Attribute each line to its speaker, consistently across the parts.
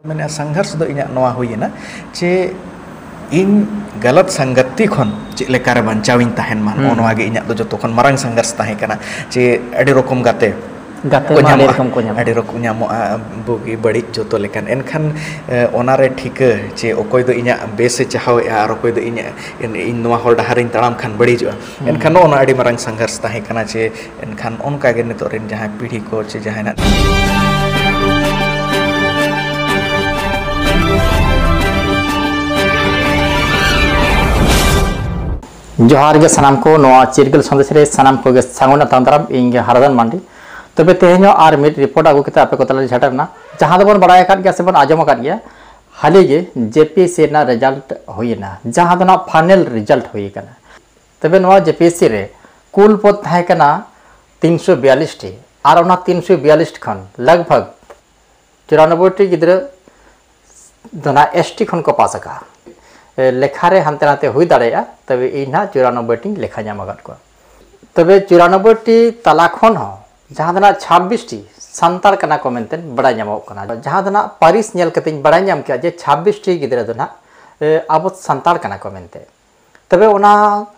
Speaker 1: मैंने संघर्ष दो इन्या नवा हुईना चे इन गलत संगति खन चेलेकार बंचाविन तहन मान ओनवागे इन्या दो जतो खन मारंग संघर्ष ताहे कना चे अडी रकम गाते अडी रकम न्यामो बुगी बड़ी जतो लेकन एनखान ओनारे ठीक चे ओकोय दो इन्या बेसे चाहव आर ओकोय दो इन्या इन नवा होल डाहारिन तड़ाम खान बड़ी जो एनखान ओना अडी मारंग संघर्ष ताहे कना चे एनखान ओनकागे नितो रेन जहां पीढ़ी को चे जहां
Speaker 2: जोहार के सानाम को नवा चिरगल संदेश रे सानाम को गे सांगोना तांतराम इंगे हरदन मांडी तबे तेहेनो आर मिड रिपोर्ट आगु केता आपे को तला झटरना जहां दबन बड़ाय काट गया सेबन आजम काट गया हाले गे जेपीएससी ना रिजल्ट होइना जहां दना फाइनल रिजल्ट होई कना तबे नवा जेपीएससी रे कुल पद थाय कना 342 टी आर ओना 342 खन लगभग 94 टी गिद्र दना एसटी खन को पास का लेखारे हानते नाते हुई दाड़ेया तबे इना 94 टी लेखा जामगत को तबे 94 टी तला खन हो जहां दना 26 टी संताल कना को मेंटेन बड़ा जामो कना जहां दना पारिस नेल कतिन बड़ा जाम के जे 26 टी गिदरे दना अब संताल कना को मेंते तबे ओना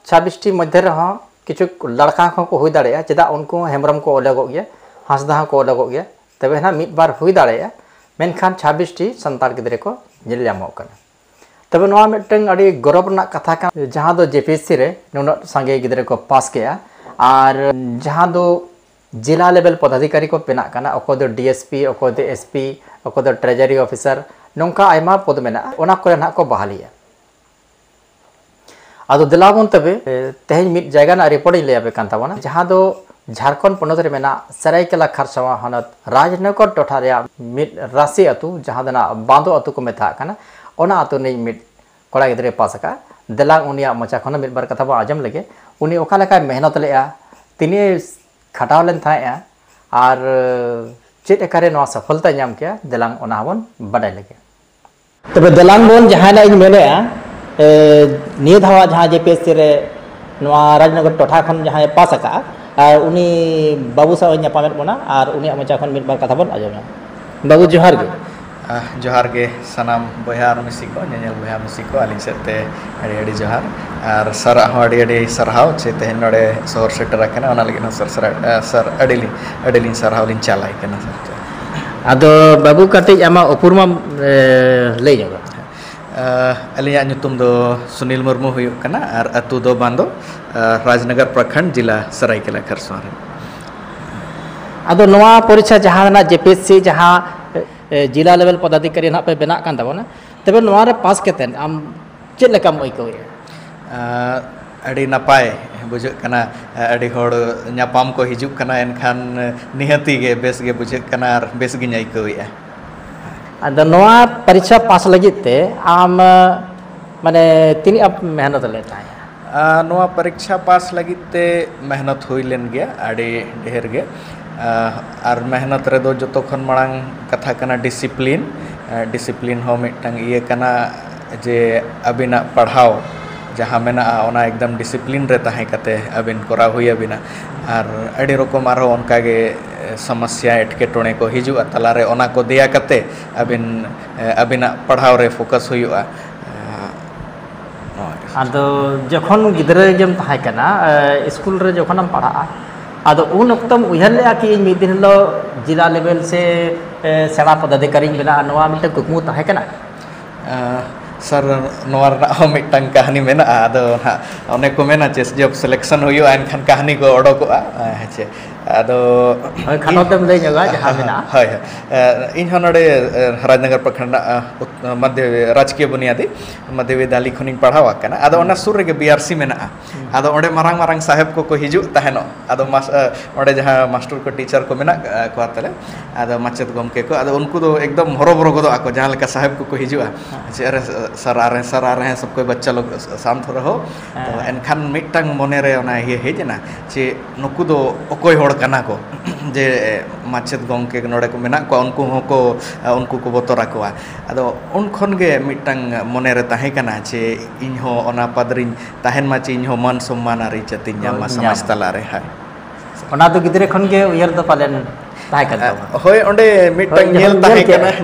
Speaker 2: 26 टी मध्य रह किछु लड़का को हुई दाड़ेया चेदा उनको हेमरम को ओलगो गया हासदा को ओलगो गया तबे ना मिद बार हुई दाड़ेया मेनखान 26 टी संताल गिदरे को जेल जामो कना तबे नवा मिटंग अड़ी गौरव ना कथा का जहां दो जेपीएससी रे नुन संगे गिदरे को पास किया और जहां दो जिला लेवल पदाधिकारी को पेना कना ओको दो डीएसपी ओको दो एसपी ओको दो ट्रेजरी ऑफिसर नोंका आयमा पद मेना ओना कोरे ना को बहालिया आदो दिलाबन तबे तेहेन मिट जायगा ना रिपोर्ट ले आबे कान ताबना जहां दो झारखंड पनत रे मेना सरायकेला खरसावा हनत राजनगर टोठा रे मिट राशि अतु जहां दना बांदो अतु को मेथा कना ओना अतु ने मिट कोड़ा गिदरे पास का दला उनिया मचा खन मिट बार कथा बा आजम लगे उनी ओका लेका मेहनत लेआ तिनी खटाव लेन थाया और चेत एकारे नवा सफलता नाम किया दलांग ओना हबन बडाय लगे तबे दलांग बोन जहाना इन मेनेआ निय धावा जहां जेपीएससी रे नवा राजनगर टोठा खन जहां पास का और उनी बाबू सा न्यापामेट बोना और उनी मचा खन मिट बार कथा बन आजम बाबू जोहार गे
Speaker 1: जोहार के सनाम बहार मिसी को नेल बहा मिसी को आलिंग सेते अड़ी जोहार और सर अड़ी अड़ी सरहाव चे तेहन नोडे शहर सेटर रखना ओना लगे सर अड़िलिंग सरहाव लिंग चालाय कना सर
Speaker 2: आदो बाबू कते आमा उपुरमा ले जाबा
Speaker 1: अलिया नुतुम दो सुनील मुर्मू हुयु कना और अतु दो बांदो राजनगर प्रखंड जिला सरायकेला खरसावा
Speaker 2: आदो नवा परीक्षा जहां ना जेपीएससी जहां जिला लेवल पदाधिकारी ना पे बेना कान ताबना तबे नवा रे पास केतेन आम चेद लेकाम ओइको
Speaker 1: अड़ी नपाय बुझे कना अड़ी होड़ न्यापाम को हिजुक कना एनखान निहती गे बेस गे बुझे कना और बेस गे नाइकोया
Speaker 2: अद नवा परीक्षा पास लगित ते आम माने तिनी अब मेहनत लेता है
Speaker 1: नवा परीक्षा पास लगित ते मेहनत हुई लेन गया अड़ी ढेर गे और मेहनत रे दो जतो खन मांग कथा कना डिसिप्लिन हो मिटंग ये कना जे अबिना पढ़ाओ जहाँ मेना ओना एकदम डिसिप्लिन रे ताहे कते अबिन कोरा हुई अबिना और अड़ी रकम आरो उनका गे समस्या एटकेटोणे को हिजु तलारे ओना को दिया कते अबिना पढ़ाओ रे फोकस हुआ
Speaker 2: आदो जखन गिदरे जम ताहे कना स्कूल रे जखन हम पढ़ा आदो उन वक्तम उहर ले कि मिद दिन लो जिला लेवल से सेना पदाधिकारी बिना नवा मिट कुकमु ताहे कना
Speaker 1: सर नोर मिटंग कहानी मेना आदो ओने को मेना चेस जब सिलेक्शन हुयो एनखान कहानी को ओडको हेचे आदो
Speaker 2: खानोतम ले जगा जहां मेना
Speaker 1: हाय इन हनडे राजनगर प्रखंड मध्य राजकीय बुनियादी मध्य विद्यालय खनिन पढ़ावा कना आदो ओना सुर रे बीआरसी मेना आदो ओडे मारंग मारंग साहेब को हिजु तहनो आदो ओडे जहां मास्टर को टीचर को मेना को तले आदो माचेत गमके को आदो उनको दो एकदम हरोबरो गदो आको जहां लेका साहेब को हिजुआ अरे सर आ रहे हैं सब कोई बच्चा लोग शांत रहो तो एनखान मिटंग मोने रे ओना ये हेजना जे नुकु दो ओकोय होड़ कना को जे माचेत गमके नोडे को मेना को उनको को बतरा को आदो उन खन गे मिटंग मोने रे ताहे कना जे इन हो ओना पदरिन ताहेन मा चे इन हो मान सम्मान आरि चतिन मा समाज तला रे हाय
Speaker 2: ओना तो गिदरे खन गे उयर दो पालेन ताहे करता हूँ
Speaker 1: होय ओंडे मिटंग
Speaker 2: होय,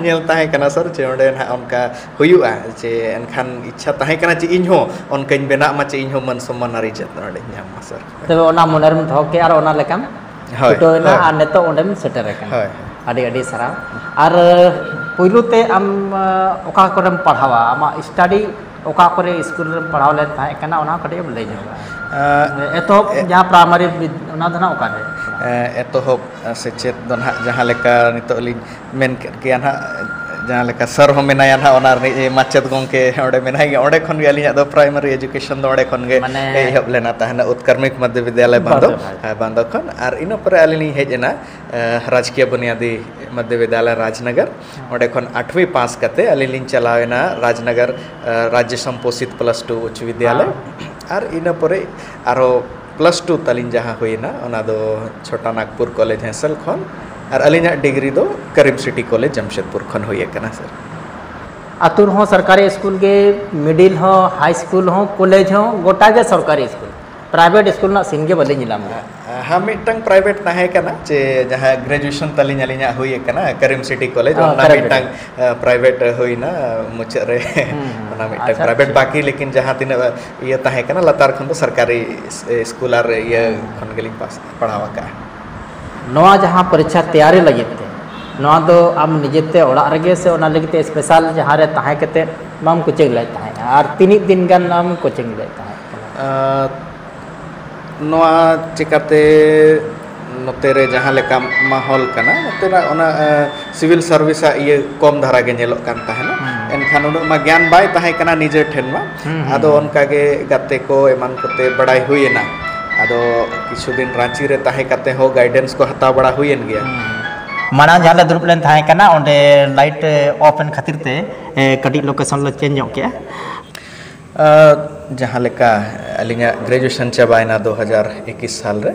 Speaker 1: नेल ताहे कना सर चे ओंडे ना उनका हुयुआ चे एनखान इच्छा ताहे कना चे इनहो उनकन बेना मा चे इनहो मन सम्मान आरि जत ओंडे ᱧᱟᱢᱟ सर
Speaker 2: तबे ओना मोनरम धो के आर ओना लेकम
Speaker 1: होय
Speaker 2: टोना आर नेतो ओंडेम सेटर रकन
Speaker 1: होय
Speaker 2: आदि आदि सारा आर पुइलुते आम ओका करम पढ़ावा आमा स्टडी ओका करे स्कूल रे पढ़ाव ले ताहे कना ओना कटे ले जोगा एतो जहां प्राइमरी ओना धना ओका रे
Speaker 1: एतोहब सेचेत दोन हा जहां लेका नितो लि मेन के ना जहां लेका सर हो मेनाया ना ओना माचेत गोंके ओडे मेनाय गे ओडे खन गे अली दो प्राइमरी एजुकेशन दो ओडे खन गे एहब लेना ताहना उत्कर्मिक मध्य विद्यालय बांदो खन आर इनो पर अली हेजना राजकीय बुनियादी मध्य विद्यालय राजनगर ओडे खन 8वीं पास कते अली लिन चलावेना राजनगर राज्य संपोषित +2 उच्च विद्यालय आर इनो पर आरो +2 तालीम जहां होइना ओना दो छोटा नागपुर कॉलेज हेसल खन और अलिना डिग्री दो करीम सिटी कॉलेज जमशेदपुर खन होइए कना सर
Speaker 2: आतुर हो सरकारी स्कूल के मिडिल हो हाई स्कूल हो कॉलेज हो गोटा के सरकारी स्कूल प्राइवेट स्कूल ना सिंगे बदे जिलाम
Speaker 1: हाँ मिटंग प्राइवेट ताहे कना चे जहां ग्रेजुएशन तालीम अलिना होइए कना करीम सिटी कॉलेज ओना मिटंग प्राइवेट होइना मुचे रे ओना मिटंग प्राइवेट बाकी लेकिन जहां तीन ये ताहे कना लतार खन तो सरकारी स्कूल आर ये खन गेलिंग पास पढ़ावा का
Speaker 2: नवा जहां परीक्षा तैयारी लगते नवा दो आम निजेते ओड़ा रगे से ओना लगते स्पेशल जहां रे ताहे कते माम कोचिंग ले ताहे और 3 दिन गान नाम कोचिंग ले ताहे
Speaker 1: नवा चिकाते नोते रे जहां लेका माहौल कना नोते ओना सिविल सर्विस ये कम धारा गे नेलो कान ताहेना एनखान उन मा ज्ञान बाय ताहे कना निजे ठेन मा आदो उनका गे गाते को एमान कोते बड़ाई हुइना आदो किछु दिन रांची रे ताहे कते हो गाइडेंस को हता बड़ा हुइन गया
Speaker 2: माना जहां दुरुप लेन ताहे कना ओंडे लाइट ऑफ एन खातिर ते कडी लोकेशन ल चेंज हो के
Speaker 1: जहां लेका अलिंगा ग्रेजुएशन चाबायना 2021 साल रे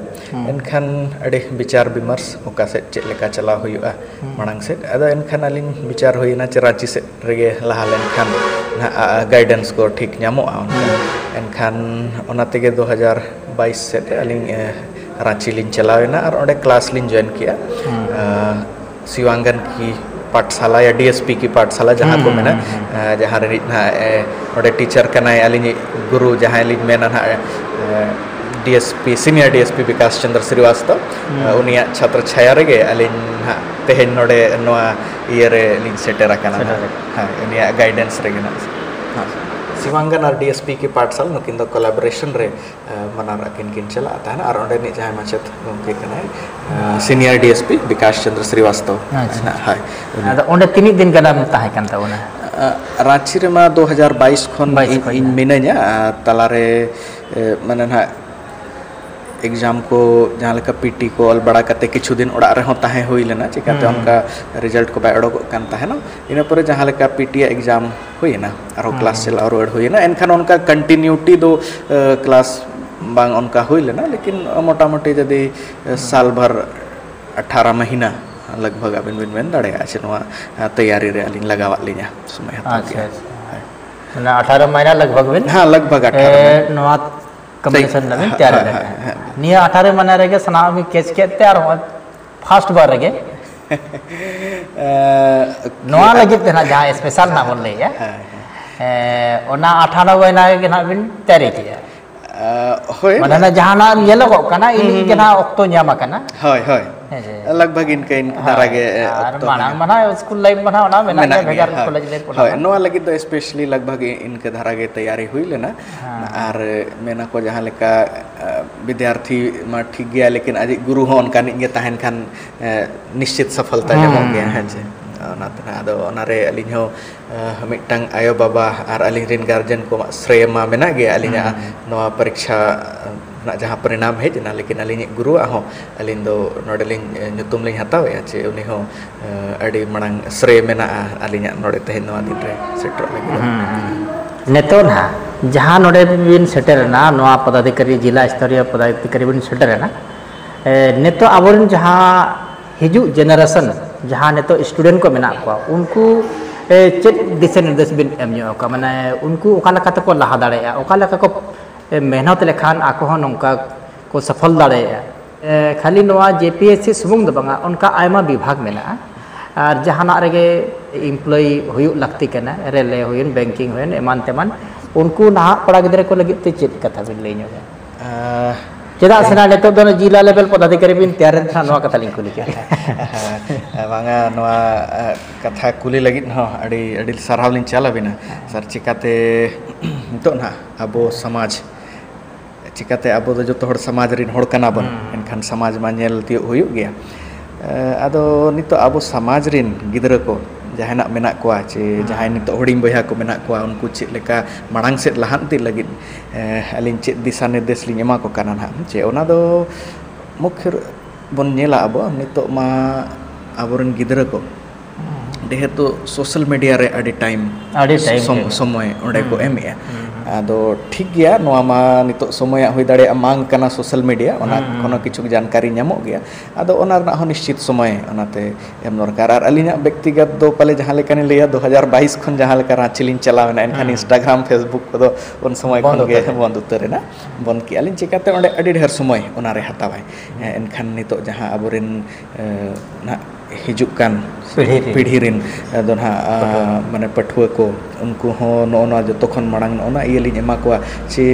Speaker 1: एनखान अडे विचार विमर्श ओका से चे लेका चला हुआ मांग से अदा एनखान अलिंग विचार होइना चे रांची से रेगे लहा लेनखान गाइडेंस को ठीक ᱧᱟᱢᱚᱜᱼᱟ एनखान ओनाते के 2022 से अलिंग रांची लिन चलावेना और ओडे क्लास लिन ज्वाइन किया शिवांगन की पाठशाला या डीएसपी की पाठशाला जहाँ को मैंने जहाँ रे ना ओडे टीचर कना अलिंग गुरु जहाँ लिन मेना ना डीएसपी सीनियर डीएसपी विकास चंद्र श्रीवास्तव उनिया छात्र छाया रेगे अलिंग तेहेन नोडे नोआ इयरे लिन सेटेर कना हां उनिया गाइडेंस रेगे ना शिवांगन और डीएसपी की पाठशाला नुकिन दो कोलैबोरेशन रे मनार अकिन किन चला आता है ना और ओंडे नि जहां माचत गोंके कना सीनियर डीएसपी विकास चंद्र श्रीवास्तव हाय
Speaker 2: ओंडे 3 दिन गना ताहे कान तावना
Speaker 1: रांची रे मा 2022 खन इन मिनाया तलारे माने ना एग्जाम को जहाँ लेका पीटी को ऑल बड़ा करते किछु दिन ओड़ा रे होता है हुई लेना चिकाते उनका रिजल्ट को बाय ओडो कानता है ना इन पर जहाँ लेका पीटी एग्जाम हुई ना और क्लास चला और हुई ना एनखान उनका कंटिन्यूटी दो क्लास बांग उनका हुई लेना लेकिन मोटा मोटी यदि साल भर 18 महीना लगभग अबिन बिन बिन दड़े आछे नोआ तैयारी रे अलिन लगावा लिया समय हता
Speaker 2: अच्छा ना 18 महीना लगभग बिन
Speaker 1: हां लगभग 18
Speaker 2: नोआ कमीशन लगे तैयार है निया 18 महीना रगे सना में केच के तैयार हो फर्स्ट बार रगे नोआ लगे ना जहां स्पेशल ना बोल ले ओना 18 महीना के ना बिन तैयारी किया होय माने जहां ना येलो को कना इन के ना ऑक्टो न्यामा कना
Speaker 1: होय होय लगभग इनके इन दारागे ऑक्टो
Speaker 2: माना स्कूल लाइफ मना ना मेना भेगार कॉलेज लाइफ
Speaker 1: होय नोआ लगी तो स्पेशली लगभग इनके धारागे तैयारी हुई लेना और मेना को जहां लेका विद्यार्थी मा ठीक गया लेकिन आज गुरु हो उनका निगे तहन खान निश्चित सफलता हो गया है जे ओनातना आदो ओनारे अलिन हो मिटंग आयो बाबा और अलिन रिन गार्जियन को श्रेय मा मेना गया अलिन नोआ परीक्षा जहाँ परिणाम है जना लेकिन अलिन गुरु आहो अलिन दो नोडलिन नुतुम लिन हतावे चे उनी हो अडी मणंग श्रेय मेना अलिन नोडे तहे नोआ दिन रे सेटर लगे
Speaker 2: नेतो ना जहाँ नोडे बिन सेटर ना नोआ पदाधिकारी जिला स्तरीय पदाधिकारी बिन सेटर ना नेतो आबोरिन जहाँ हिजु जेनरेशन जहाँ नेतो स्टूडेंट को मेना को उनको चेक दिशा निर्देश बिन एमयो का माने उनको ओकाला कते को लहा दाड़े ओकाला को मेहनत लेखान आको हो नंका को सफल दाड़े खाली नोआ JPSC सुमुंग दो बांगा उनका आयमा विभाग में ना और जहाना रगे एम्प्लॉय हुई लगती करना रेलवे हुई बैंकिंग हुई एमान तेमान उनको ना पढ़ा गिदरे को लगी तो चेक कथा बिन ले न्योगे चेदा सेना नेतो दोनों जिला लेवल पदाधिकारी बिन तैयार था नोआ कथा लिंक कुली क्या
Speaker 1: बांगा नोआ कथा कुली लगी ना अड़ी सरहाव लिंक चला बिना सर चिकाते तो ना अबो समाज चिकाते अबो जो तो हर समाज रिन हर कना बन इनखान समाज मान्यल तियो हुयुग गया आदो नितो अबो समाज रिन गिदरे को जहाना मेना कोआ चे जहां नितो हडिंग बया को मेना कोआ उनको चेक लेका मांग सेट लहांती लगी अलिन चेक दिशा निर्देश लिंग एमा को काना ना चे ओना दो मुख्य बन नेला अबो नितो मा अबोरन गिदरे को देहे तो सोशल मीडिया रे अडी टाइम समय ओडे को एमे आदो ठीक गया नोआ मा नितो समय हुई दाड़े मांग कना सोशल मीडिया ओना कोनो किछु जानकारी ᱧᱟᱢᱚᱜ गया आदो ओना रना हो निश्चित समय ओनाते एम दरकार आर अलिना व्यक्तिगत दो पले जहां लेकानी लेया 2022 खन जहां लेका रांचिलिन चलावेना एनखान इंस्टाग्राम फेसबुक को दो उन समय खन गे बंद उतरेना बंद की अलिन चिकाते ओंडे अडी ढेर समय ओना रे हतावाय एनखान नितो जहां अबोरिन ना हिजुकान पीढ़ी रिन दोना माने पठुआ को उनको हो नोना जो तखन मांग नोना इयली एमा को चे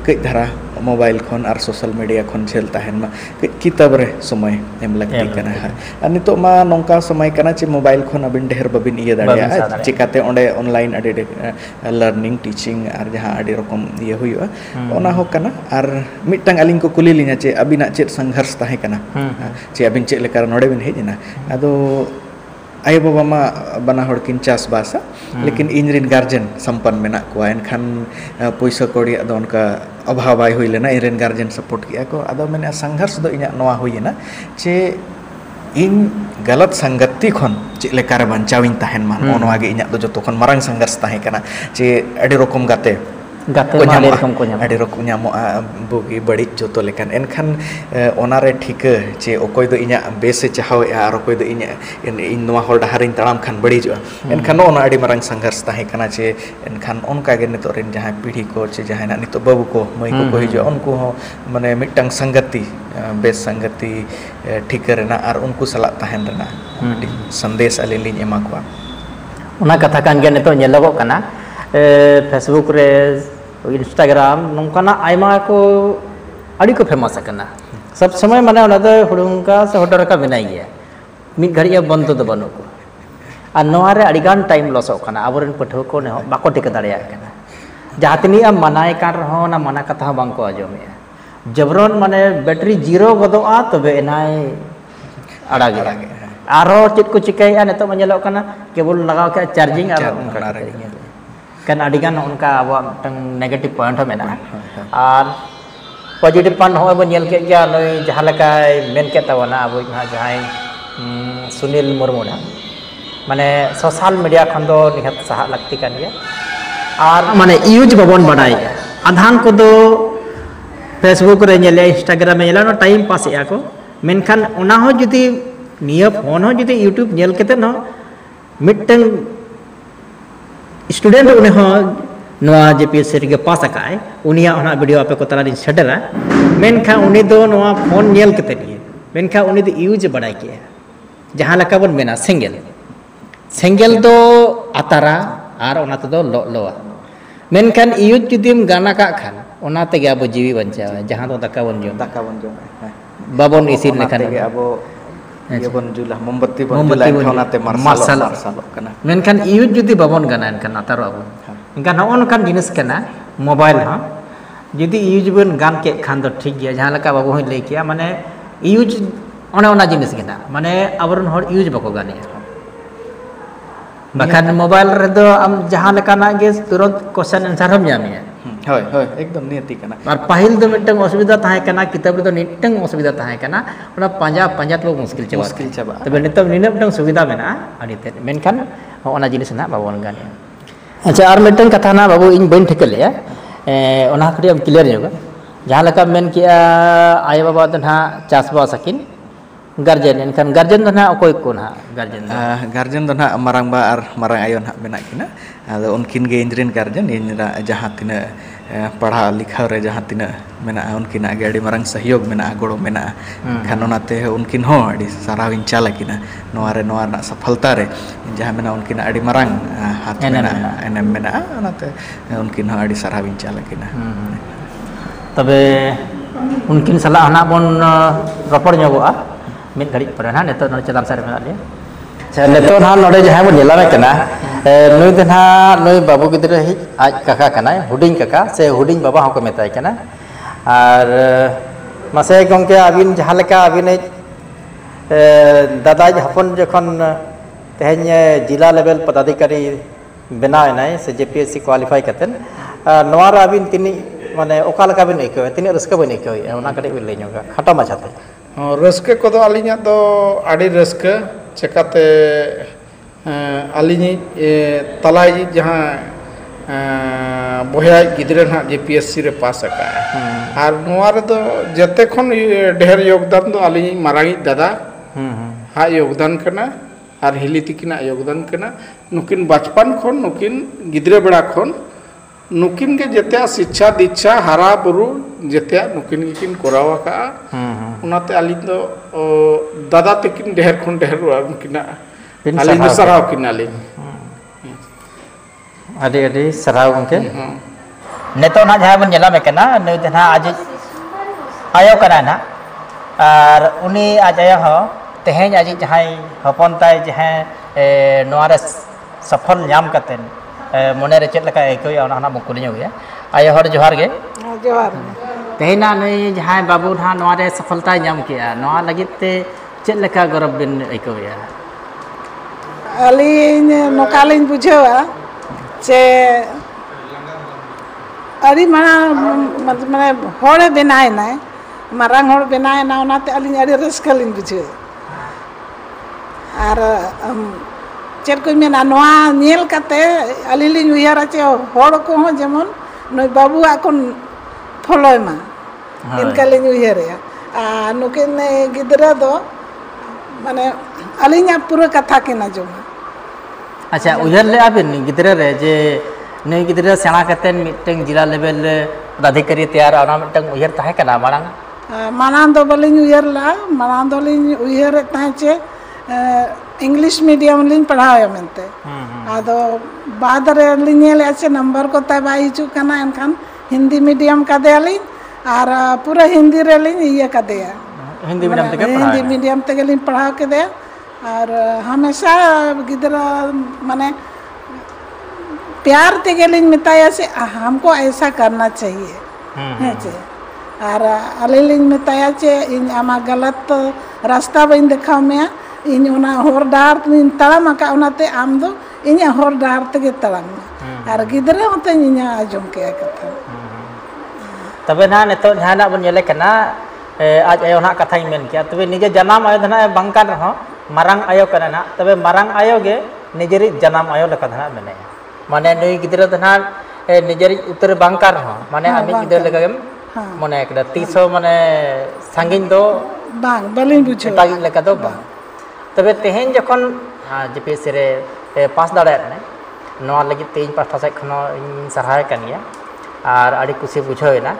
Speaker 1: कई धारा मोबाइल खन और सोशल मीडिया खन झेल ताहेन मा किताब रे समय एम लगती कना है और नितो मा नोंका समय कना चे मोबाइल खन अबिन ढेर बबिन इया दाड़िया चिकाते ओंडे ऑनलाइन अडी लर्निंग टीचिंग और जहां अडी रकम ये हुआ ओना हो कना और मिटंग अलिंग को कुली लिना चे अबिना चेत संघर्ष ताहे कना चे अबिन चेक लेकर नोडे बिन हेजना आदो आयो बाबा मा बना हड़ किन चास बासा लेकिन इनरिन गार्जियन संपन्न मेना को एनखान पैसा कौड़ी अदो उनका अभाव आय हुई लेना इनरिन गार्जियन सपोर्ट किया को अदो मैंने संघर्ष दो इना नोआ हुईना चे इन गलत संगति खन चे लेकार बंचाविन ताहेन मान ओनवा गे इना दो जतो खन मारंग संघर्ष ताहे कना चे अडी रकम गाते अड़ी रकम बुगी बड़ी जो तो लेकिन एनखान ओनारे ठीक चे ओकोय दो इना बेस चाहवे और ओकोय दो इना इन नोआ हर डहारिन तड़ाम खान बड़ी जो एनखान ओना अड़ी मारंग संघर्ष ताहे कना चे एनखान ओनका गे नितो रिन जहां पीढ़ी को चे जहां नितो बाबू को मई को हिजो उनको माने मिटंग संगति बेस संगति ठीक रेना और उनको सला ताहेन रेना संदेश अलिलिन एमा को
Speaker 2: ओना कथा कान गे नितो नेलगो कना फेसबुक रे इंस्टाग्राम नौकाना आयमा को अड़ी को फेमस करना सब समय माने ओना दो हुडुंका से होटल का बनाई गया मिद घड़िया बंद तो बनो को और नोआ रे अड़ीगान टाइम लॉस होना आबोरन पठो को ने बाको टिक दाड़िया करना जहातनी अब मनाय कार रहो ना मना कथा बांग को आजमे जबरन माने बैटरी जीरो गदोआ तबे एनाय अड़ा गया आरो चित को चिकाया ने तो मनेलो करना केबल लगाव के charging kan adigan onka abo tang negative point mena ar positive point hoy bo nyel ke ya noi jahalaka men ke tawana abo ha jahai sunil murmu na mane social media khon do nihat saha lakti kan ya ar mane use babon banai adhan ko do facebook re nyele instagram me nyela no time pass ya ko menkan ona ho judi niya phone ho judi youtube nyel kete no mittang student उन्हें हो नवा JPSC के पास आकाय उनिया ओना video आपे को तला दिन छडरा मेनखा उनी दो नवा फोन नेल कते लिए मेनखा उनी दो यूज बड़ाई के जहां लका बन मेना सेंगल दो अतारा आर ओना तो लोआ मेनखान यूज जुदीम गाना का खान ओना ते गे अब जीवी बंचा जहां तो दका बन जो बाबन इसिन लेखान
Speaker 1: के अब ये बन जुला मोमबत्ती बन जुला खानाते मार्शल कना
Speaker 2: मेनखान यूज जुदी बाबन गाना एनखान अतारो अब इनका नौन कान जिनिस कना मोबाइल हा जुदी यूज बन गान के खान दो ठीक गया जहां लका बाबू हो ले किया माने यूज ओना ओना जिनिस कना माने अबरन हर यूज बको गाने बखान मोबाइल रे दो हम जहां लका ना गे तुरंत क्वेश्चन आंसर हम जामे
Speaker 1: होय होय एकदम नियति कना
Speaker 2: और पहिल दो मिटंग असुविधा ताहे कना किताब रे दो निटंग असुविधा ताहे कना ओना पंजा तो मुश्किल चबा तबे नितब निने मिटंग सुविधा मेना अनिते मेनखान ओना जिनिस ना बाबन गाने अच्छा और मिटंग कथा ना बाबू इन बन ठिकले ओना खड़ी हम क्लियर होगा जहां लका मेन किया आय बाबा दना चासबा सकिन गार्जियन इनखान गार्जियन तो ना कोई को ना गार्जियन
Speaker 1: गार्जियन दो ना marang ba ar marang ayo na menak kina ado unkin ge injrin guardian इनरा जहां तिना पढ़ा लिखा रे जहां तिना मेना उनकिन आगे अड़ी marang सहयोग मेना गोड़ो मेना खान ओनाते उनकिन हो अड़ी साराव इंचा लकिना नोआरे नोआ ना सफलता रे जहां मेना उनकिन अड़ी marang हाथ मेना एने मेना ओनाते उनकिन हो अड़ी साराव इंचा लकिना
Speaker 2: तबे उनकिन सलाह हना बन रपड़ ᱧᱚᱜᱚᱜᱼᱟ मिट घड़ी पर ना नेतो नोडे चेतान सारे मेना ले नेतो ना नोडे जहां बन नेला कना नुई दना नुई बाबू गिदरे ही आज काका कना हुडिंग काका से हुडिंग बाबा हको मेताय कना और मासे गंके आबिन जहां लेका आबिन दादा हपन जखन तेहन जिला लेवल पदाधिकारी बनाय नाय से जेपीएससी क्वालिफाई कतन नोआर आबिन तिनी माने ओका लेका बिन इको तिनी रस्का बिन इको ओना कटे बिन लेñoga खाटा माछाते
Speaker 3: रस्के कोदो आलिना दो आड़ी रस्के चेकाते आलिनी तलाई जहां बोया गिदरे ना जेपीएससी रे पास का और नोआ रे दो जते खन ढेर योगदान दो आलिनी मारांगी दादा हा योगदान करना और हिली तिकिना योगदान करना नुकिन बचपन खन नुकिन गिदरे बड़ा खन नुकिन के जतिया शिक्षा दीक्षा हारा बुरु जतिया नुकिन किन कोरावा का उनाते आलिन दो दादा तकिन ढेर खन ढेर उनकिना आलिन दो सराव किना आलिन
Speaker 2: अदे अदे सराव उनके नेतो ना जहां बन नेला मेकना नै जना आज आयो कना ना और उनी आज आयो हो तेहेन आज जहां हपन ताय जहां नोआरे सफल नाम कतेन मोने रे चेत लका एकोय ओना ना मुकुली ᱧᱚᱜ आयो हर जोहार गे
Speaker 4: जोहार
Speaker 2: तेहेना नै जहां बाबू ना नोआरे सफलता नाम किया नोआ लगित ते चेत लका गौरव बिन एकोया
Speaker 4: अलिन नोकालिन बुझेवा चे अरी माना माने होड़े बनाए ना मारांग होड़ बनाए ना ओनाते अलिन अरी रस्कलिन बुझे और चेर को मेना नोआ नेल कते अलिलिन उयारा चे होड़ को हो जेमन नय बाबू आकोन फॉलोय मा इनकालिन उयारे आ नुकिन गिदरा दो माने अलिन पूरा कथा के ना जोमा
Speaker 2: अच्छा उधर ले आबिन गिदरे रे जे नई गिदरे सेना कतेन मिटंग जिला लेवल पदाधिकारी तैयार ओना मिटंग उयहर ताहे कना मारांग
Speaker 4: मानान दो बलिन उयहर ला मानान दो लिन उयहर ताहे चे इंग्लिश मीडियम लिन पढ़ायो मेनते आदो बाद रे लिन नेले अच्छे नंबर को तबा हिजु कना एनखान हिंदी मीडियम का देलिन और पूरा हिंदी रे लिन ये का दे
Speaker 2: हिंदी मीडियम तक
Speaker 4: हिंदी मीडियम तक लिन पढ़ा के दे और हमेशा गिदरा माने प्यार ते गेलिन मिताया से हमको ऐसा करना चाहिए है जे और अलिलिन मिताया से इन आमा गलत रास्ता बइन देखाव में इन ओना होर डार इन तड़म का ओनाते आम दो इन होर डार ते तड़म और गिदरा होते इन आजम के कथा
Speaker 2: तबे ना नेतो जहाना बन येले कना आज आयो ना कथा मेन किया तबे निजे जन्म आयो धना बंकार रहो मारांग आयो कना ना तबे मारांग आयो गे निजेरी जन्म आयो लका धना मेने माने नई गिदरा धना निजेरी उत्तर बंकार रहो माने आमी गिदरा लगा गेम माने एकदा 300 माने सांगिन दो
Speaker 4: बांग बलिन बुझो
Speaker 2: तागी लका दो बा तबे तेहेन जखन जेपीएससी रे पास दाड़े ने नोआ लगी तेज पास्ता से खनो सराय कनिया और आड़ी कुसी बुझोयना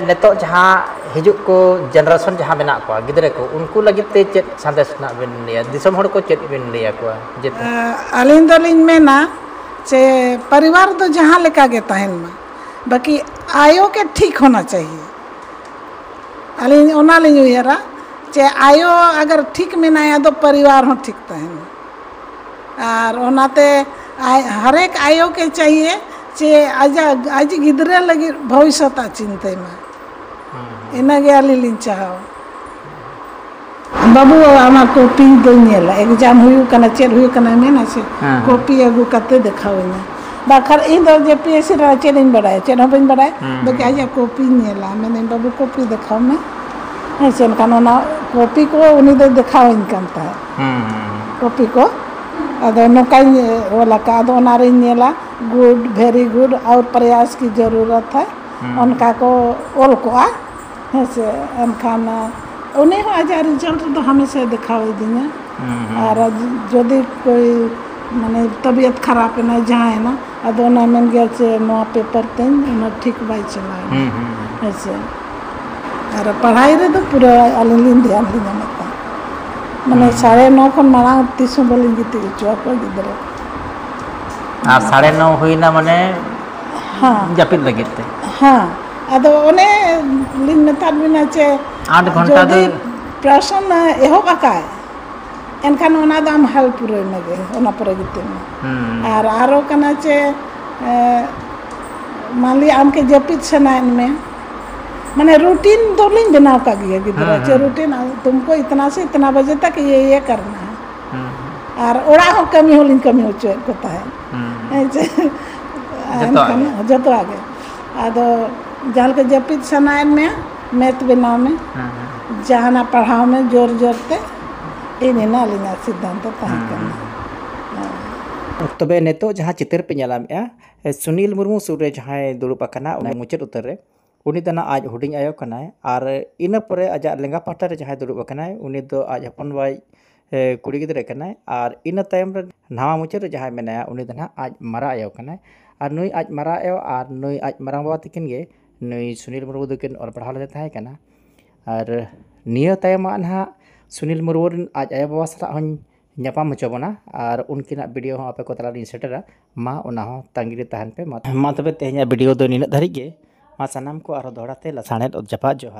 Speaker 2: नेतो जहां हिजुक को जनरेशन जहां मेना को गिदरे को उनको लगी ते चेत संदेश ना बिन लिया दिसम हड़ को चेत बिन लिया को जे
Speaker 4: अलिन दलिन मेना से परिवार तो जहां लेका गे तहन में बाकी आयो के ठीक होना चाहिए अलिन ओना लिन उयरा जे आयो अगर ठीक मेनाया तो परिवार हो ठीक तहन और ओनाते हर एक आयो के चाहिए जे आज गिदरे लगी भविष्यता चिंते में इना गे अलिलिन चाहो बाबू आमा कॉपी दो नेला एग्जाम हुयु कना चेर हुयु कना मेना से कॉपी अगु कते देखावना बाखर इन दो जेपीएससी रा चेरिन बडाय चेर हबन बडाय बके आज कॉपी नेला मैंने बाबू कॉपी देखाव में ऐसे कानून कॉपी को उन्हीं दे देखावन कांता है कॉपी को अदो नोकाई वाला का अदो नारी नेला गुड वेरी गुड और प्रयास की जरूरत है उनका को ओल को ऐसे अनखाना उन्हें आज रिजल्ट तो हमेशा दिखावे दिया और जदि कोई माने तबीयत खराब है ना जहाँ है ना अदो ना मन गया से नवा पेपर तेन ना ठीक बाई चला ऐसे और पढ़ाई रे तो पूरा अलिन ध्यान दिया मत माने 9:30 खन मारा 30 बोलिंग गीत चुआ को गिदरे
Speaker 2: और 9:30 हुई ना माने
Speaker 4: हाँ
Speaker 2: जापिद लगिते
Speaker 4: हाँ अदो उन्हें लिन में तार बिना चे
Speaker 2: 8 घंटा दो
Speaker 4: प्रश्न एहो बाकाय एनखान ओना दाम हल पूरे नगे ओना पर गिते में और आरो कना चे मान ली आम के जपित सनाइन में माने रूटीन तो लिंग बनाव का गया गिदरा चे रूटीन तुमको इतना से इतना बजे तक ये करना है और ओड़ा हो कमी हो लिंग कमी हो चे कोता है जतो आगे आदो जाल के जपित सनाइन में मैथ बनाव में जहाना पढ़ाव में जोर जोरते इन ना लिंगा सिद्धांत ताहे करना
Speaker 2: तबे नेतो जहाँ चित्र पे ñelam सुनील मुर्मू सुर रे जहाँ दुड़ुब आकना मुचाद उतर रे उनी दना आज हुडिंग आयो कनाय और इना परे आजा लेंगा पाटा रे जहाँ दुड़ुब आकनाय उनी दो आज हपन बाई कुड़ी गिदरे कनाय और इना तायम रे नावा मुचाद रे जहाँ मेनाया उनी दना आज मारा आयो कनाय और नुई आज मारा आयो और नुई आज मारांग बाबा तकिन गे नुई सुनील मुर्मू दकिन और पढ़ाव ले ताहे कना और निया तायम ना सुनील मुर्मू आज आयो बाबा सरा हन ñapam होचोबना और उनकिना वीडियो हो आपे को तला दिन सेटरा मा ओना हो तांगिरे तहन पे मा तबे तेहኛ वीडियो दो निना धरि गे मा सनाम को आरो दोड़ाते लसाणेत जपा जोहार।